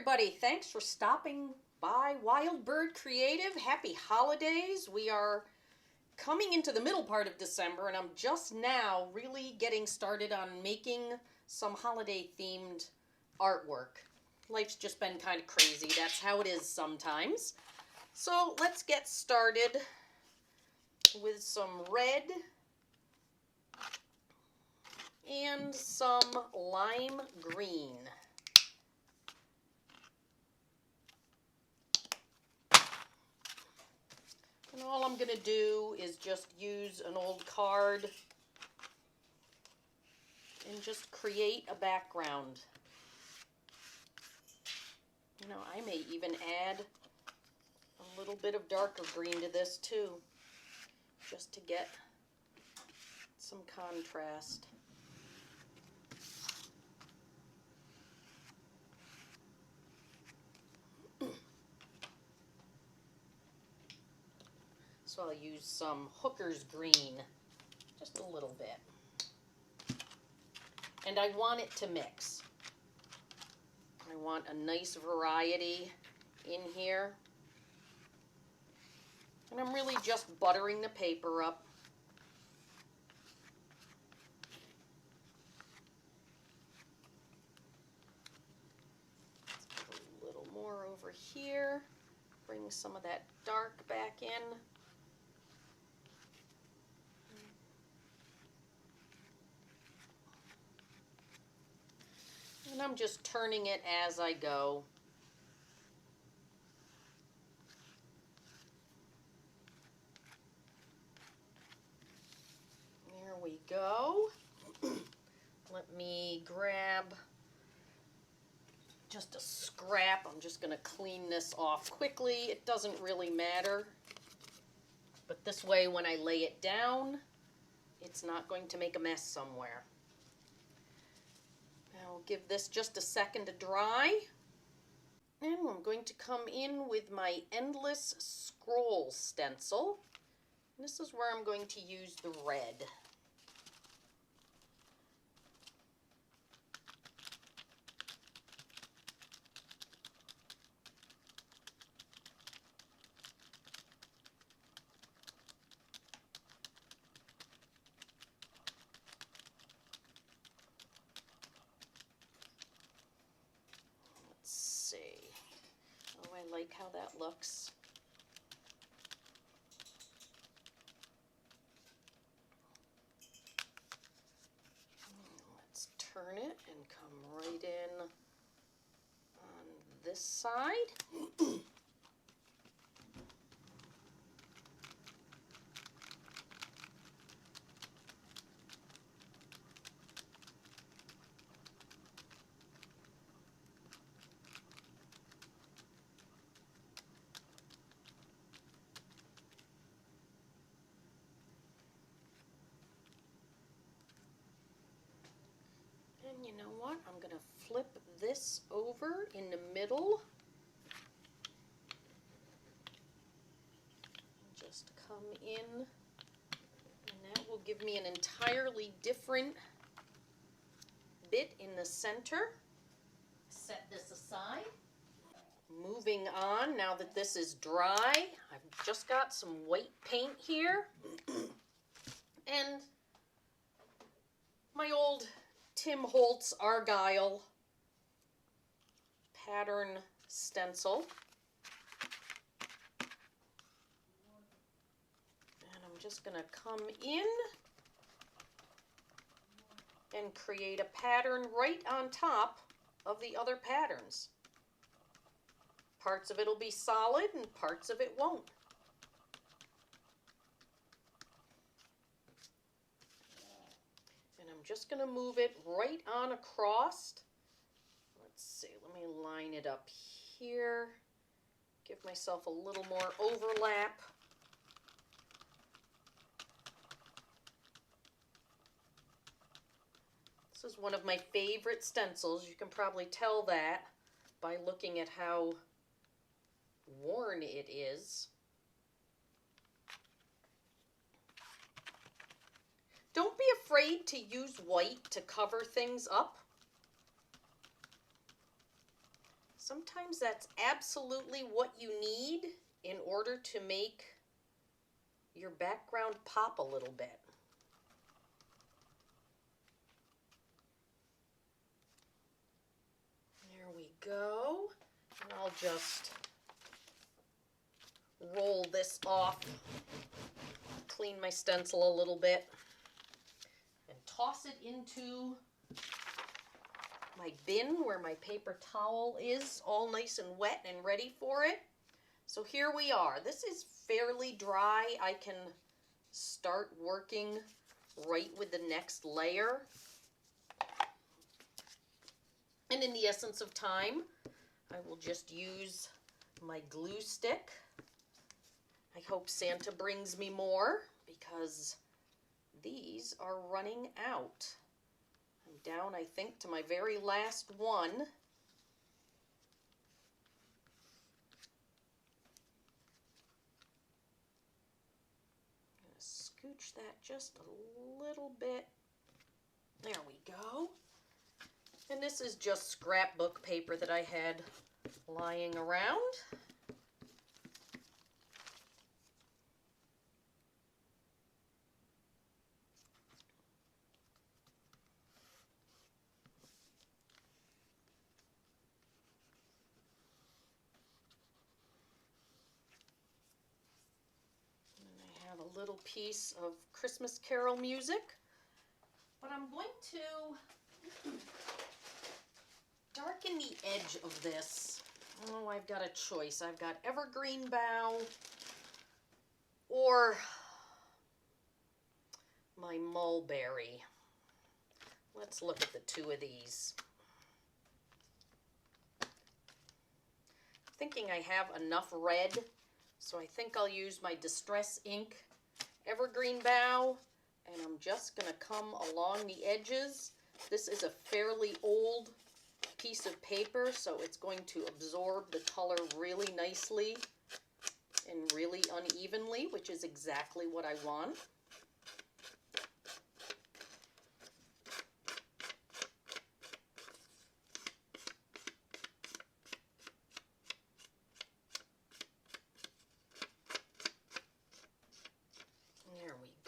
everybody. Thanks for stopping by Wild Bird Creative. Happy holidays. We are coming into the middle part of December, and I'm just now really getting started on making some holiday themed artwork. Life's just been kind of crazy. That's how it is sometimes. So let's get started with some red and some lime green. And all I'm going to do is just use an old card and just create a background. You know, I may even add a little bit of darker green to this too, just to get some contrast. So I'll use some Hooker's green, just a little bit. And I want it to mix. I want a nice variety in here. And I'm really just buttering the paper up. Let's put a little more over here. Bring some of that dark back in. And I'm just turning it as I go. There we go. Let me grab just a scrap. I'm just going to clean this off quickly. It doesn't really matter. But this way, when I lay it down, it's not going to make a mess somewhere. I'll give this just a second to dry. And I'm going to come in with my Endless Scroll stencil. This is where I'm going to use the red. Oh, I like how that looks. Let's turn it and come right in on this side. And you know what? I'm going to flip this over in the middle. Just come in, and that will give me an entirely different bit in the center. Set this aside. Moving on, now that this is dry, I've just got some white paint here. And my old Tim Holtz Argyle pattern stencil. And I'm just going to come in and create a pattern right on top of the other patterns. Parts of it will be solid and parts of it won't. And I'm just going to move it right on across. Let's see, let me line it up here. Give myself a little more overlap. This is one of my favorite stencils. You can probably tell that by looking at how worn it is. Don't be afraid to use white to cover things up. Sometimes that's absolutely what you need in order to make your background pop a little bit. There we go. And I'll just roll this off, clean my stencil a little bit, and toss it into my bin where my paper towel is, all nice and wet and ready for it. So here we are. This is fairly dry. I can start working right with the next layer. And in the essence of time, I will just use my glue stick. I hope Santa brings me more because these are running out. I'm down, I think, to my very last one. I'm going to scooch that just a little bit. There we go. And this is just scrapbook paper that I had lying around. A little piece of Christmas Carol music, but I'm going to darken the edge of this. Oh, I've got a choice. I've got evergreen bough or my mulberry. Let's look at the two of these. Thinking I have enough red, so I think I'll use my Distress Ink evergreen bough, and I'm just going to come along the edges. This is a fairly old piece of paper, so it's going to absorb the color really nicely and really unevenly, which is exactly what I want.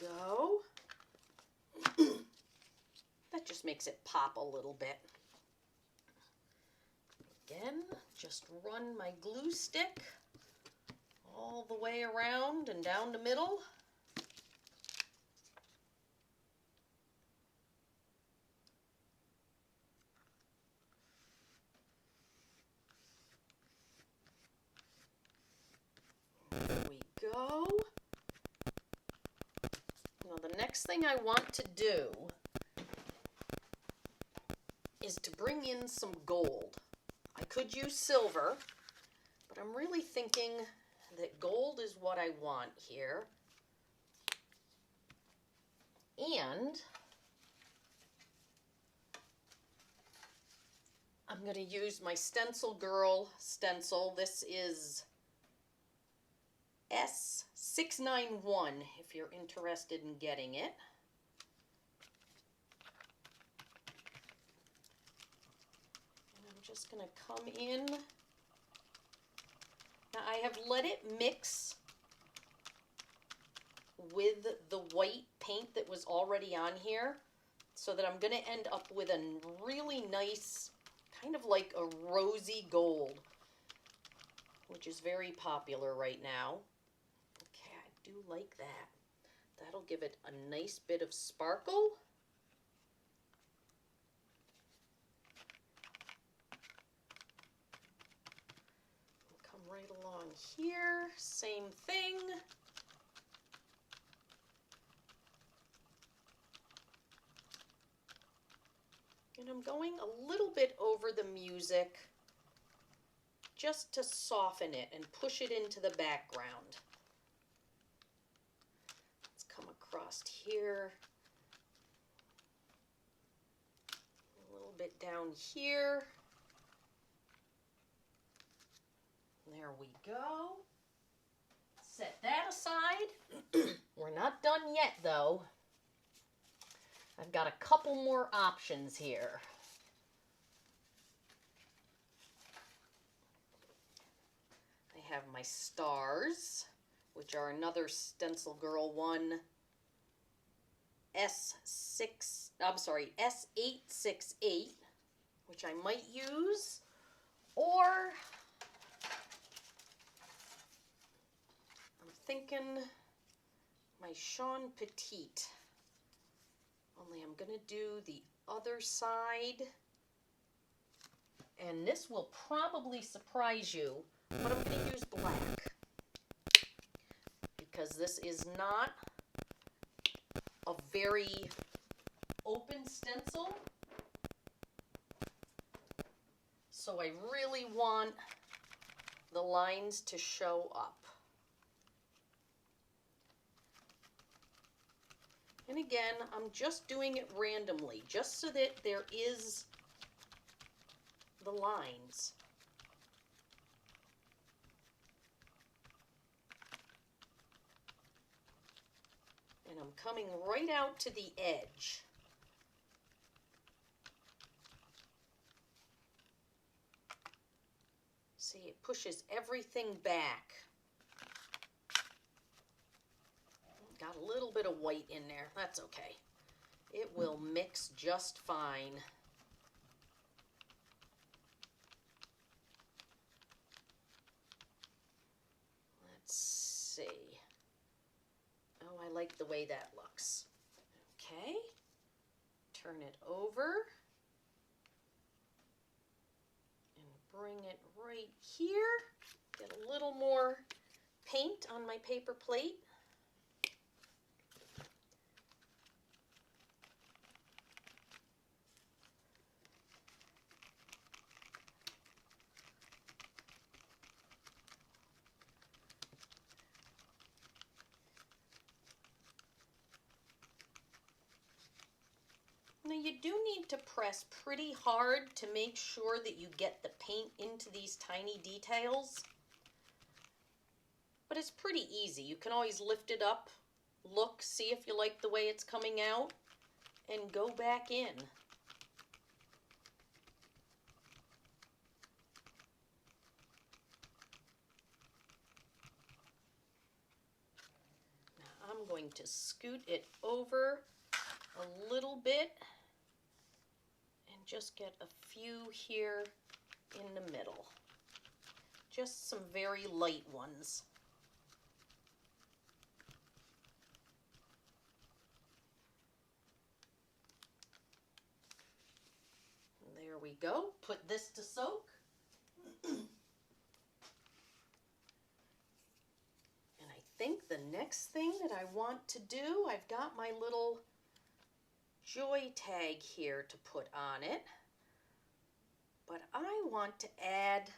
Go. That just makes it pop a little bit. Again, just run my glue stick all the way around and down the middle. There we go. Now the next thing I want to do is to bring in some gold. I could use silver, but I'm really thinking that gold is what I want here. And I'm going to use my Stencil Girl stencil. This is S691 if you're interested in getting it. And I'm just going to come in. Now I have let it mix with the white paint that was already on here so that I'm going to end up with a really nice, kind of like a rosy gold, which is very popular right now. Okay, I do like that. That'll give it a nice bit of sparkle. Come right along here, same thing. And I'm going a little bit over the music just to soften it and push it into the background. Let's come across here, a little bit down here. There we go. Set that aside. We're not done yet though. I've got a couple more options here. I have my stars, which are another Stencil Girl 1 S868, which I might use, or I'm thinking my Sean Petite. Only I'm going to do the other side. And this will probably surprise you, but I'm going to use black. Because this is not a very open stencil. So I really want the lines to show up. And again, I'm just doing it randomly, just so that there is the lines. And I'm coming right out to the edge. See, it pushes everything back. Got a little bit of white in there. That's okay. It will mix just fine. Let's see. Oh, I like the way that looks. Okay. Turn it over. And bring it right here. Get a little more paint on my paper plate. Now you do need to press pretty hard to make sure that you get the paint into these tiny details. But it's pretty easy. You can always lift it up, look, see if you like the way it's coming out, and go back in. Now I'm going to scoot it over a little bit and just get a few here in the middle. Just some very light ones. There we go. Put this to soak. And I think the next thing that I want to do, I've got my little joy tag here to put on it. But I want to add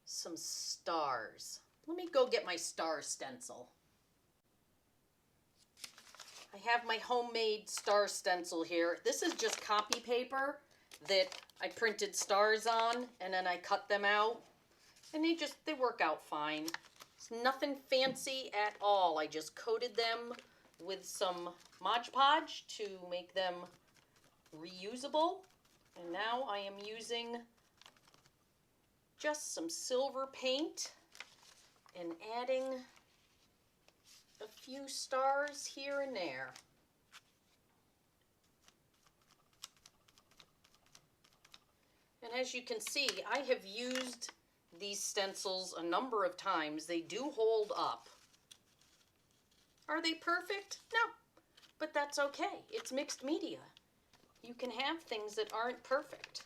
some stars. Let me go get my star stencil. I have my homemade star stencil here. This is just copy paper that I printed stars on, and then I cut them out, and they work out fine. It's nothing fancy at all. I just coated them with some Mod Podge to make them reusable, and now I am using just some silver paint and adding a few stars here and there. And as you can see, I have used these stencils a number of times. They do hold up. Are they perfect? No, but that's okay. It's mixed media. You can have things that aren't perfect.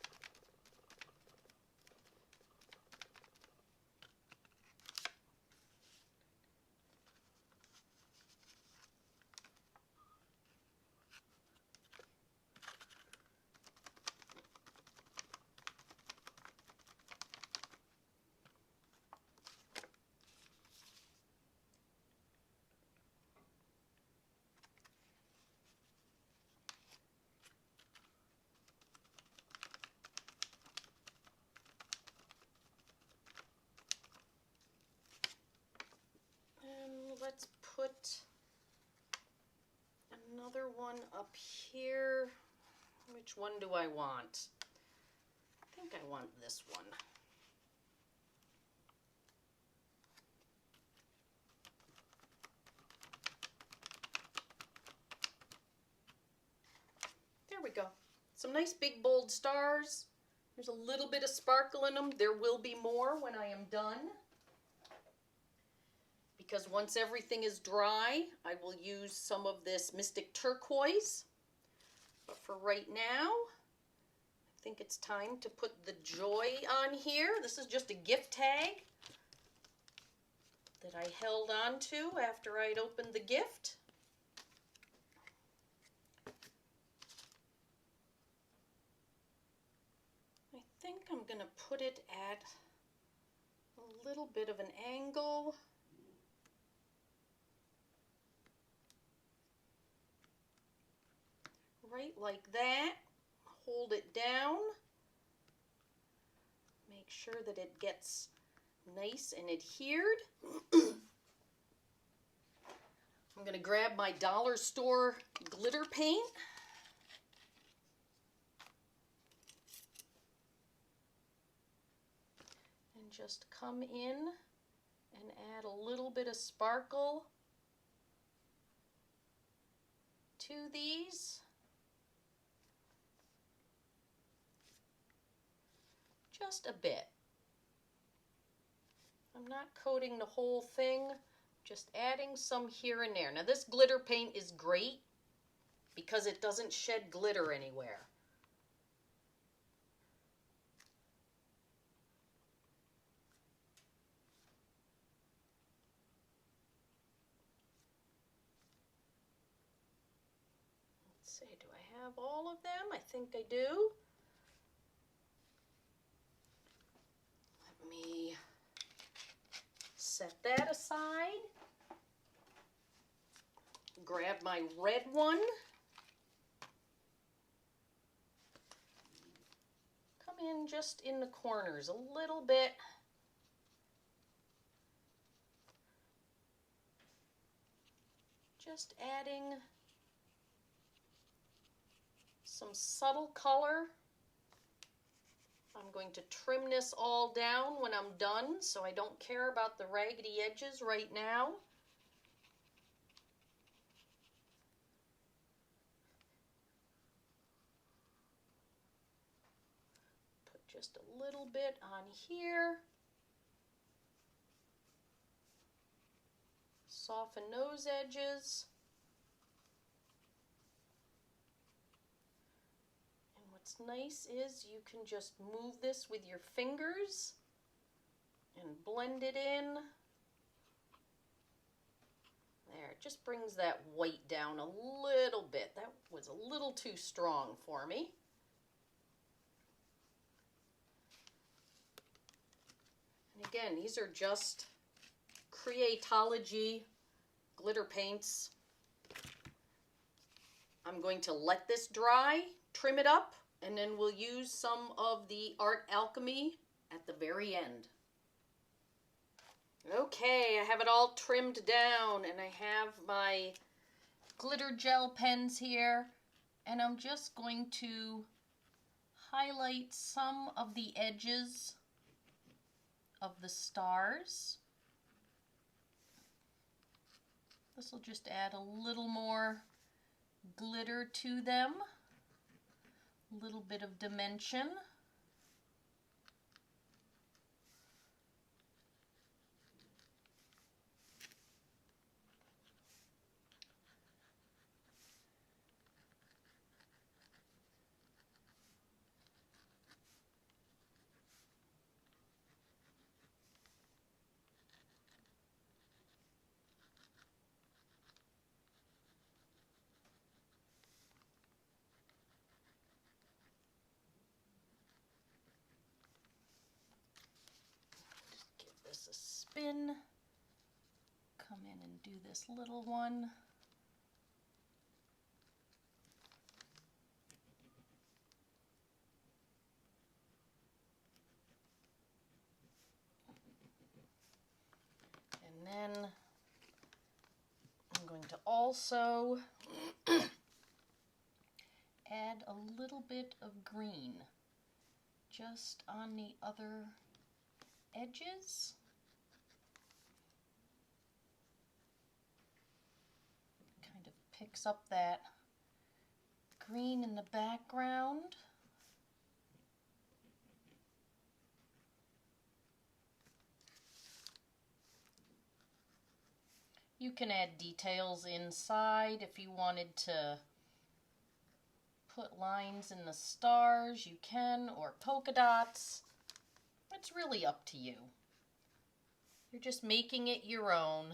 Let's put another one up here. Which one do I want? I think I want this one. There we go. Some nice big bold stars. There's a little bit of sparkle in them. There will be more when I am done. Because once everything is dry, I will use some of this Mystic Turquoise. But for right now, I think it's time to put the joy on here. This is just a gift tag that I held on to after I'd opened the gift. I think I'm going to put it at a little bit of an angle. Right like that. Hold it down. Make sure that it gets nice and adhered. I'm going to grab my dollar store glitter paint. And just come in and add a little bit of sparkle to these. Just a bit. I'm not coating the whole thing, just adding some here and there. Now this glitter paint is great because it doesn't shed glitter anywhere. Let's see, do I have all of them? I think I do. Let me set that aside. Grab my red one. Come in just in the corners a little bit. Just adding some subtle color. I'm going to trim this all down when I'm done, so I don't care about the raggedy edges right now. Put just a little bit on here. Soften those edges. What's nice is you can just move this with your fingers and blend it in. There, it just brings that white down a little bit. That was a little too strong for me. And again, these are just Creatology glitter paints. I'm going to let this dry, trim it up, and then we'll use some of the Art Alchemy at the very end. Okay, I have it all trimmed down, and I have my glitter gel pens here, and I'm just going to highlight some of the edges of the stars. This will just add a little more glitter to them. A little bit of dimension. A spin, come in and do this little one. And then I'm going to also add a little bit of green just on the other edges. Picks up that green in the background. You can add details inside if you wanted to put lines in the stars, you can, or polka dots. It's really up to you. You're just making it your own.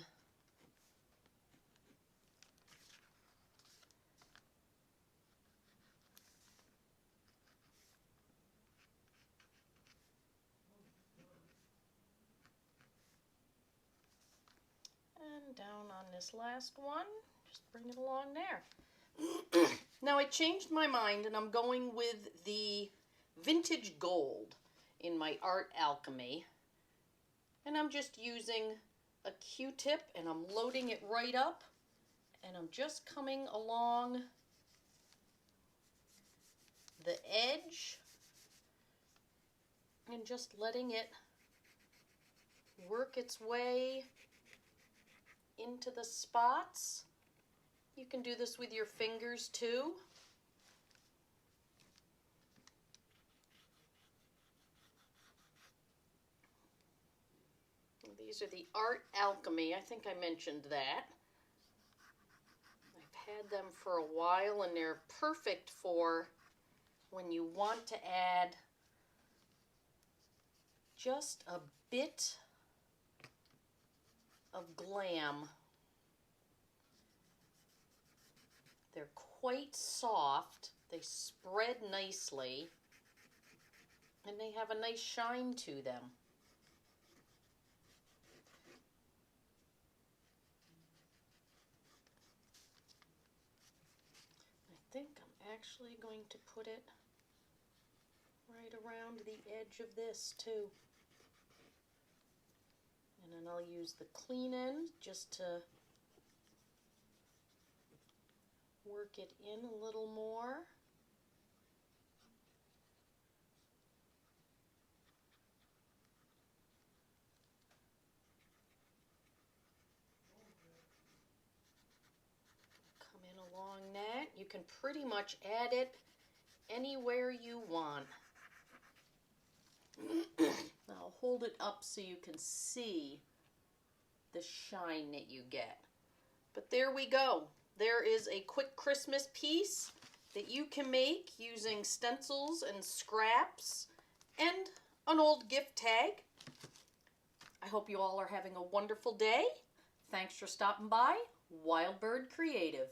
And down on this last one, just bring it along there. Now I changed my mind and I'm going with the vintage gold in my art alchemy. And I'm just using a Q-tip and I'm loading it right up. And I'm just coming along the edge and just letting it work its way into the spots. You can do this with your fingers too. These are the Art Alchemy. I think I mentioned that. I've had them for a while and they're perfect for when you want to add just a bit of glam. They're quite soft, they spread nicely, and they have a nice shine to them. I think I'm actually going to put it right around the edge of this too. And then I'll use the clean end just to work it in a little more. Come in along that. You can pretty much add it anywhere you want. I'll hold it up so you can see the shine that you get. But there we go. There is a quick Christmas piece that you can make using stencils and scraps and an old gift tag. I hope you all are having a wonderful day. Thanks for stopping by. Wild Bird Creative.